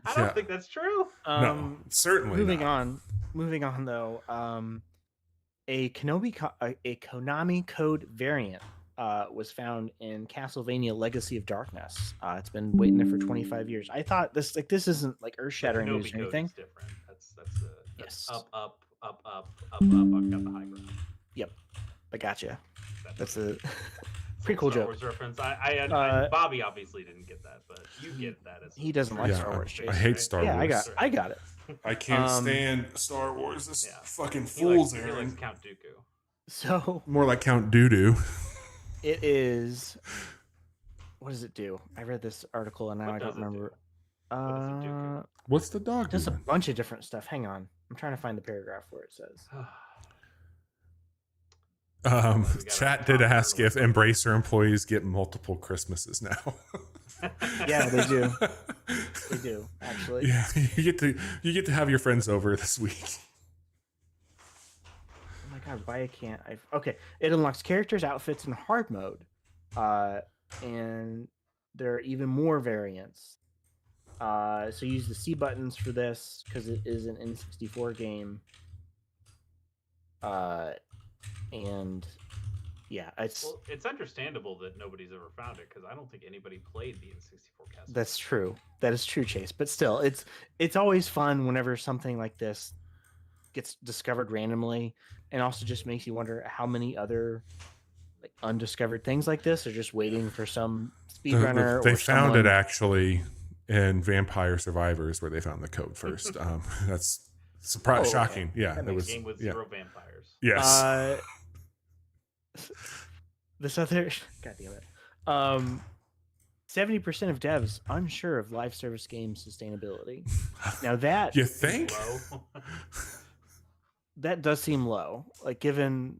I don't Yeah. think that's true. No, certainly moving not. on. Moving on though. A Konami code variant was found in Castlevania Legacy of Darkness. It's been waiting there for 25 years. I thought this isn't like earth The shattering news Kenobi or code anything. is different. That's Yes. up. I've got the high ground. Yep. I gotcha. That's a It's pretty a cool Star joke. Wars reference. I Bobby obviously didn't get that, but you get that. As He doesn't like Yeah, Star Wars. I Chase, hate right? Star Yeah, Wars. I got it. I can't Um, stand Star Wars. This Yeah. fucking He fools, likes Aaron. Count Dooku. So More like Count Doodoo. it is. What does it do? I read this article and now What I does don't it do? remember. What does it do? What's the dog Just a doing? bunch of different stuff. Hang on, I'm trying to find the paragraph where it says. Chat did ask if Embracer employees get multiple Christmases now. Yeah, they do. They do actually. Yeah, you get to have your friends over this week. Oh my god, why can't I? Okay, it unlocks characters, outfits, and hard mode, and there are even more variants. So use the C buttons for this because it is an N64 game. And yeah, it's understandable that nobody's ever found it because I don't think anybody played the N64 Castle. That's true. That is true, Chase. But still, it's always fun whenever something like this gets discovered randomly, and also just makes you wonder how many other like undiscovered things like this are just waiting for some speedrunner. They or found someone... it actually in Vampire Survivors where they found the code first. That's shocking. Yeah, that it was game with 0 vampires. Yes. This other god damn it. 70% of devs unsure of live service game sustainability. Now that you think that does seem low, like given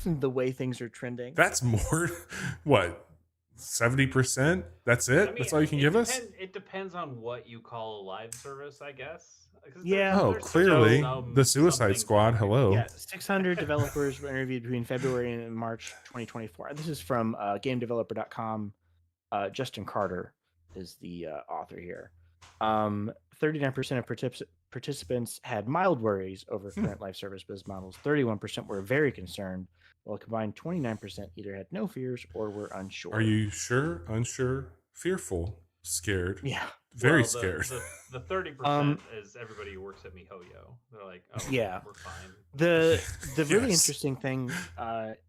the way things are trending. That's more. What? 70%? That's it? That's all you can give us? It depends on what you call a live service, I guess. Yeah. Oh, clearly the Suicide Squad. Hello. Yeah, 600 developers were interviewed between February and March 2024. This is from GameDeveloper.com. Justin Carter is the author here. 39% of participants had mild worries over current live service business models. 31% were very concerned, while a combined 29% either had no fears or were unsure. Are you sure? Unsure? Fearful? Scared? Yeah. Very scared. The 30% is everybody who works at MiHoYo. They're like, oh, yeah, we're fine. The really interesting thing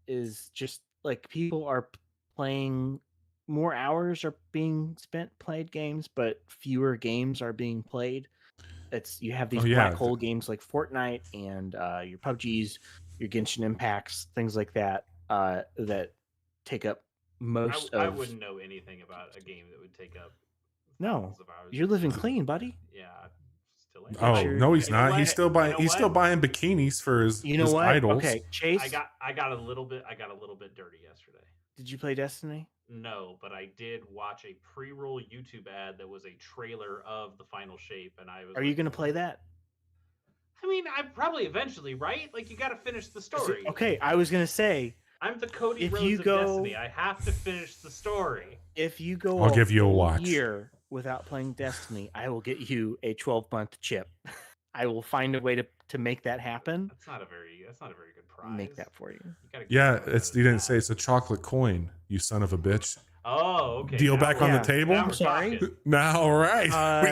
is just like people are playing, more hours are being spent played games, but fewer games are being played. You have these black hole games like Fortnite and your PUBGs, your Genshin Impacts, things like that that take up most of. I wouldn't know anything about a game that would take up. No, you're living clean, buddy. Yeah, still. Oh no, he's not. He's still buying. He's still buying bikinis for his. his idols. Okay, Chase. I got a little bit dirty yesterday. Did you play Destiny? No, but I did watch a pre-roll YouTube ad that was a trailer of the final shape, and I was. Are you going to play that? I mean, I probably eventually, right? Like you got to finish the story. Okay, I was going to say. I'm the Cody Rhodes of Destiny. I have to finish the story. If you go, I'll give you a watch. Year without playing Destiny, I will get you a 12-month chip. I will find a way to make that happen. That's not a very good prize. Make that for you. Yeah, you didn't say it's a chocolate coin, you son of a bitch. Oh, okay. Deal back on the table. I'm sorry. Now, all right, we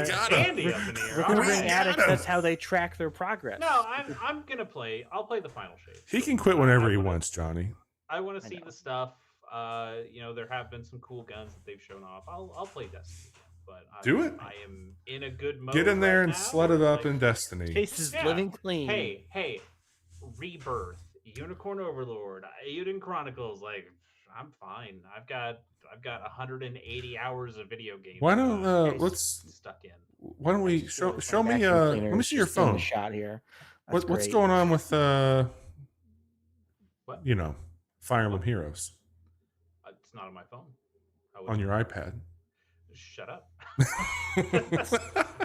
got Andy up in here. We're gonna bring addicts. That's how they track their progress. No, I'm gonna play. I'll play the final shape. He can quit whenever he wants, Johnny. I want to see the stuff. There have been some cool guns that they've shown off. I'll play Destiny again, but do it. I am in a good mode. Get in there and now. slut it up in Destiny. Chase is living clean. Hey, Rebirth, Unicorn Overlord, Euden Chronicles. Like, I'm fine. I've got 180 hours of video games. Why don't let's stuck in? Why don't we show me? Let me see your phone. Shot here. What's going on with what? Fire Emblem Heroes? It's not on my phone. On your iPad. Shut up.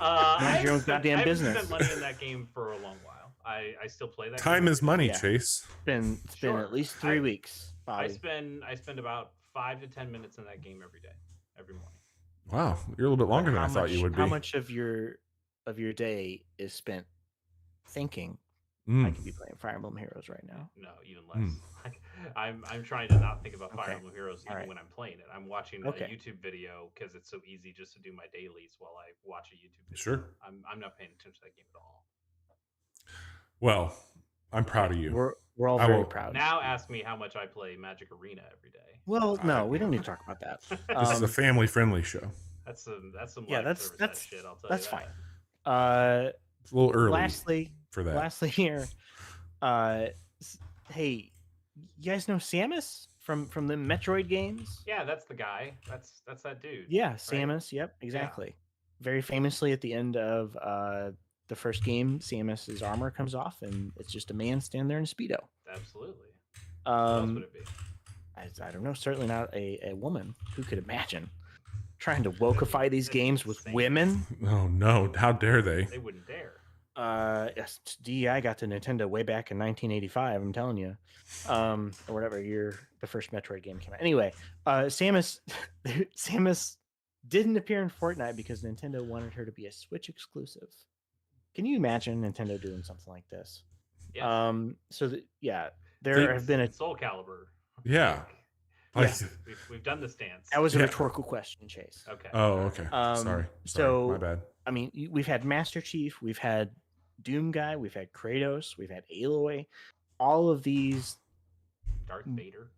Mind your own goddamn I business. haven't spent money in that game for a long while. I still play that. Time game is money, Yeah. Chase. It's been at least 3 weeks, I Bobby. spend about 5 to 10 minutes in that game every day, every morning. Wow, you're a little bit longer than I thought you would be. How much of your day is spent thinking? I could be playing Fire Emblem Heroes right now. No, even less. I'm trying to not think about Fire Okay. Emblem Heroes even when I'm playing it. I'm watching a YouTube video because it's so easy just to do my dailies while I watch a YouTube video. Sure. I'm not paying attention to that game at all. Well, I'm proud of you. We're all very proud. Now ask me how much I play Magic Arena every day. Well, no, we don't need to talk about that. This is a family-friendly show. That's some that's shit. I'll tell that's you fine. It's a little early. Lastly here, hey, you guys know Samus from the Metroid games? Yeah, that's the guy. That's that dude. Yeah, right? Samus. Yep, exactly. Very famously, at the end of the first game, Samus's armor comes off, and it's just a man standing there in a speedo. Absolutely. What else would it be? I don't know. Certainly not a woman. Who could imagine trying to wokeify these games with women? Oh no! How dare they? They wouldn't dare. Yes, DEI got to Nintendo way back in 1985. I'm telling you, or whatever year the first Metroid game came out. Anyway, Samus didn't appear in Fortnite because Nintendo wanted her to be a Switch exclusive. Can you imagine Nintendo doing something like this? Yes. There have been a Soul Calibur. Yeah. We've done this dance. That was a rhetorical question, Chase. Okay. Oh, okay. Sorry. So my bad. I mean, we've had Master Chief, we've had Doom Guy, we've had Kratos, we've had Aloy, all of these Darth Vader.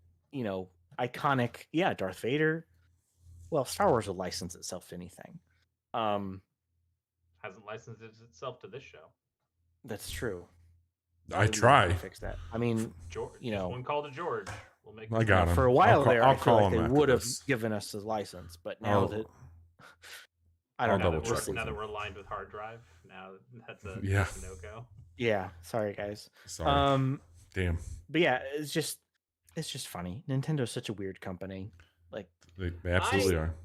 Iconic. Yeah, Darth Vader. Well, Star Wars will license itself to anything. Hasn't licensed itself to this show. That's true. I try. Fix that. I mean, George. One call to George. We'll make. I got him. For a while I feel like they would have this. given us the license, but now that I don't know. Now that we're aligned with hard drive, now that's a no-go. Yeah, sorry guys. Sorry. Damn. But yeah, it's just funny. Nintendo's such a weird company. Like they absolutely are.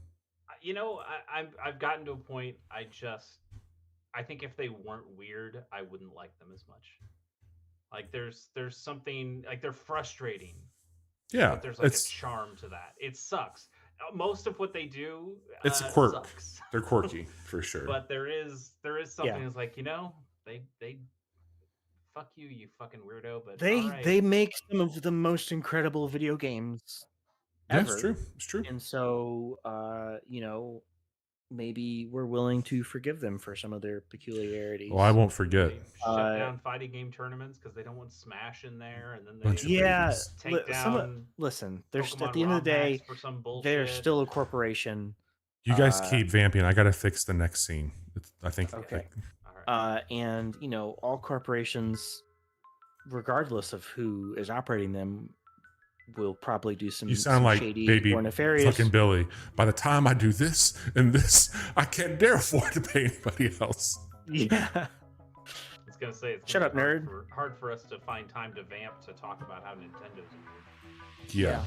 I've gotten to a point. I think if they weren't weird, I wouldn't like them as much. Like there's something like they're frustrating. Yeah, but there's like a charm to that. It sucks. Most of what they do, it's a quirk. Sucks. They're quirky for sure. But there is something that's like they fuck you, you fucking weirdo. But they make some of the most incredible video games ever. Yeah, it's true. It's true. And so maybe we're willing to forgive them for some of their peculiarities. Well, I won't forget. Shut down fighting game tournaments because they don't want Smash in there, and then they take down. Listen, there's at the end of the day, they're still a corporation. You guys keep vamping. I gotta fix the next scene. I think. Okay. And all corporations, regardless of who is operating them, will probably do some. You sound like shady baby or nefarious. Fucking Billy. By the time I do this and this, I can't dare afford to pay anybody else. Yeah. I was gonna say, shut up, nerd. Hard for us to find time to vamp to talk about how Nintendo's weird. Yeah.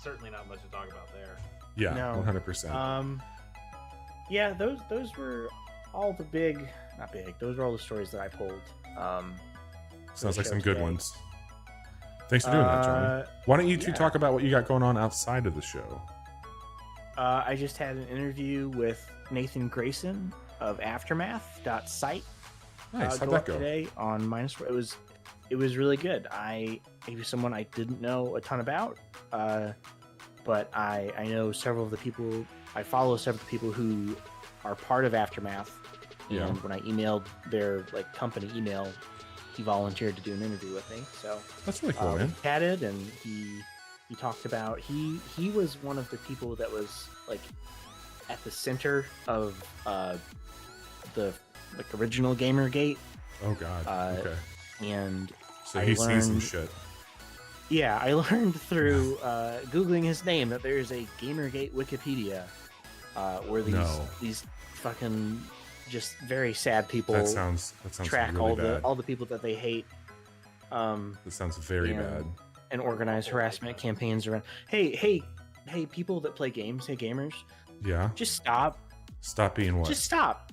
Certainly not much to talk about there. Yeah, no. 100%. Yeah, those were all the not big. Those were all the stories that I pulled. Sounds like some good ones. Thanks for doing that, Johnny. Why don't you two talk about what you got going on outside of the show? I just had an interview with Nathan Grayson of Aftermath.site. Nice. How'd that go? Today on -4. It was really good. He was someone I didn't know a ton about, but I know several of the people. I follow several people who are part of Aftermath. Yeah. And when I emailed their company email, he volunteered to do an interview with me. So that's really cool, man. We chatted, and he talked about he was one of the people that was at the center of the original Gamergate. Oh God. Okay. And so he's seen some shit. Yeah, I learned through googling his name that there's a Gamergate Wikipedia where these fucking just very sad people that sounds track really all the people that they hate. That sounds very bad. And organize harassment campaigns around. Hey, people that play games. Hey, gamers. Yeah. Just stop. Stop being what? Just stop.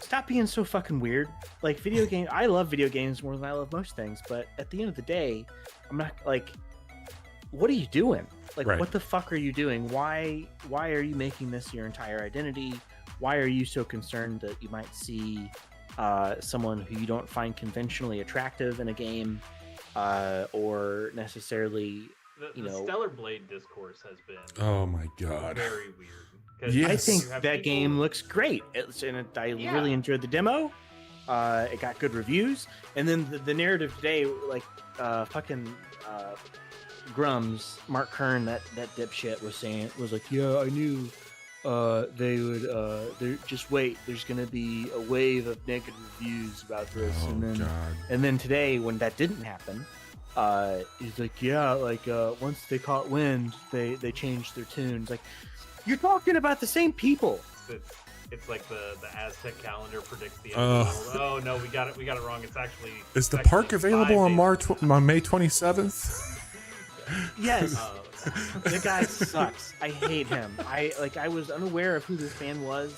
Stop being so fucking weird. Like video game. I love video games more than I love most things, but at the end of the day, I'm not like. What are you doing? Like, Right. What the fuck are you doing? Why are you making this your entire identity? Why are you so concerned that you might see someone who you don't find conventionally attractive in a game, or necessarily, The Stellar Blade discourse has been Oh my god. very weird. 'Cause Yes. I Yes. think you have that people- game looks great. I Yeah. really enjoyed the demo. It got good reviews, and then the narrative today, like fucking Grums, Mark Kern, that dipshit was like, yeah, I knew they would. Just wait. There's gonna be a wave of negative reviews about this, Oh god. and then today when that didn't happen, he's like, yeah, like once they caught wind, they changed their tunes. Like, you're talking about the same people. It's like the Aztec calendar predicts the end of the world. Oh no, we got it wrong. It's actually Is the it's park actually available 5 days. on May 27th? Yes. The guy Oh. sucks. I hate him. I was unaware of who this man was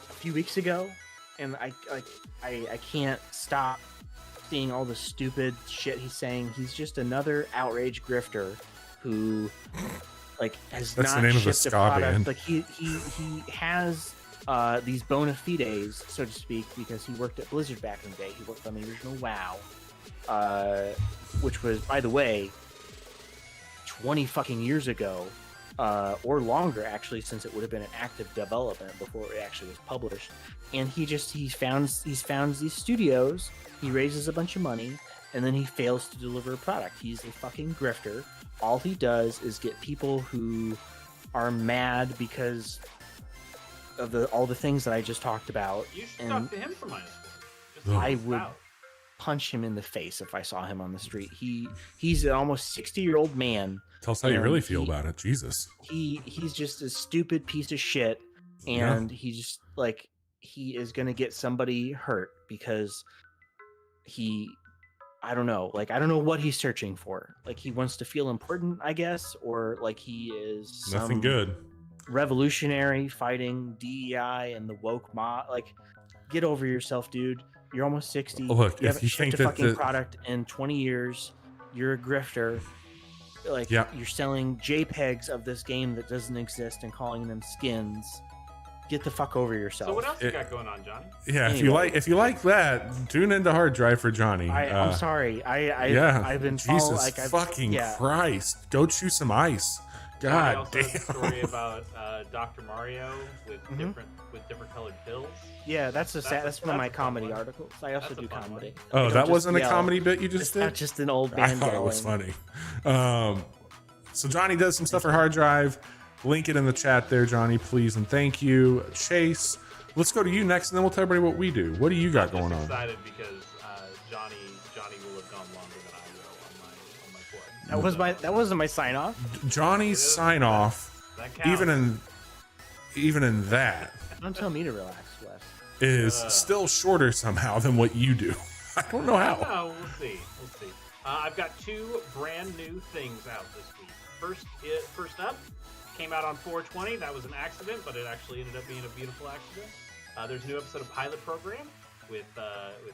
a few weeks ago, and I can't stop seeing all the stupid shit he's saying. He's just another outrage grifter who has That's the not name of a shipped ska product. band. Like he has these bona fides, so to speak, because he worked at Blizzard back in the day. He worked on the original WoW, which was, by the way, 20 fucking years ago, or longer actually, since it would have been in active development before it actually was published. And he's found these studios, he raises a bunch of money, and then he fails to deliver a product. He's a fucking grifter. All he does is get people who are mad because of all the things that I just talked about. You should and talk to him for -4. Just Ugh. I talk would out. punch him in the face if I saw him on the street. He's an almost 60-year-old man. Tell us how you And really feel he- about it. Jesus. He's just a stupid piece of shit, Yeah. and he just he is gonna get somebody hurt because I don't know, I don't know what he's searching for. Like, he wants to feel important, I guess, or like he is Nothing some good. revolutionary fighting DEI and the woke mob. Like, get over yourself, dude. You're almost 60. Look, you if haven't you shipped think a that fucking the- product in 20 years. You're a grifter. Like, Yeah. you're selling JPEGs of this game that doesn't exist and calling them skins. Get the fuck over yourself. So what else you It- got going on, Johnny? Yeah, Anyway. if you like that, tune into Hard Drive for Johnny. I'm sorry. I've been Jesus I've, fucking yeah. Christ. Go chew some ice. Johnny God also damn. has a story about Dr. Mario with Mhm. different colored pills. Yeah, that's one of my that's a fun comedy one. articles. I also That's a do fun comedy. Oh, I don't that just wasn't a yell. comedy bit you just It's did? not just an old I band thought it was yelling. funny. So Johnny does some stuff for Hard Drive. Link it in the chat there, Johnny, please and thank you. Chase, let's go to you next, and then we'll tell everybody what we do. What do you got going I'm on? excited because Johnny will have gone longer than I will on my plug. That wasn't my sign off. Johnny's It is- sign off, That counts. even in that, Don't tell me to relax, Wes. is still shorter somehow than what you do. I don't know how. No, we'll see. I've got 2 brand new things out this week. First up, came out on 420. That was an accident, but it actually ended up being a beautiful accident. There's a new episode of Pilot Program with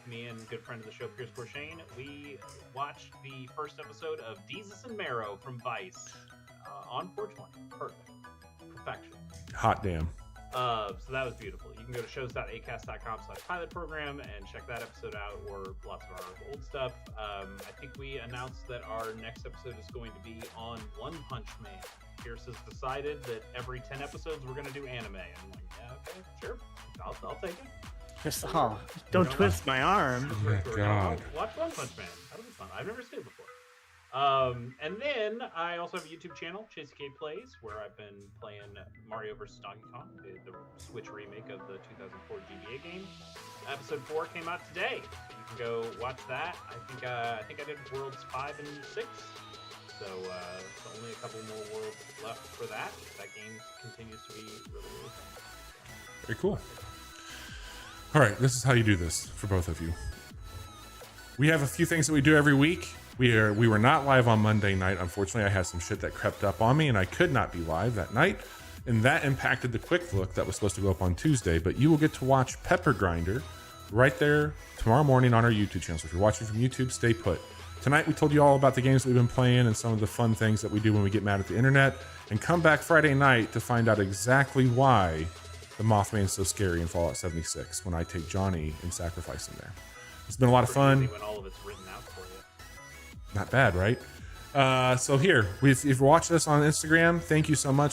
me and good friend of the show, Pierce Corshane. We watched the first episode of Jesus and Marrow from Vice on 420. Perfect. Perfection. Hot damn. So that was beautiful. You can go to shows.acast.com/pilotprogram and check that episode out, or lots of our old stuff. I think we announced that our next episode is going to be on One Punch Man. Pierce has decided that every 10 episodes we're going to do anime. And I'm like, yeah, okay, sure. I'll take it. Don't twist my arm. Oh my God. Watch One Punch Man. That'll be fun. I've never seen it before. And then I also have a YouTube channel, Chase K Plays, where I've been playing Mario vs. Donkey Kong, the Switch remake of the 2004 GBA game. Episode 4 came out today. You can go watch that. I think I did Worlds 5 and 6. So only a couple more worlds left for that. That game continues to be really, really fun. Very cool. All right, this is how you do this for both of you. We have a few things that we do every week. We were not live on Monday night. Unfortunately, I had some shit that crept up on me, and I could not be live that night. and that impacted the quick look that was supposed to go up on Tuesday. But you will get to watch Pepper Grinder right there tomorrow morning on our YouTube channel. So if you're watching from YouTube, stay put. Tonight we told you all about the games that we've been playing and some of the fun things that we do when we get mad at the internet, and come back Friday night to find out exactly why the Mothman is so scary in Fallout 76 when I take Johnny and sacrifice him there. It's been a lot of fun. When all of it's written out for you. Not bad, right? So here, if you're watching us on Instagram, thank you so much.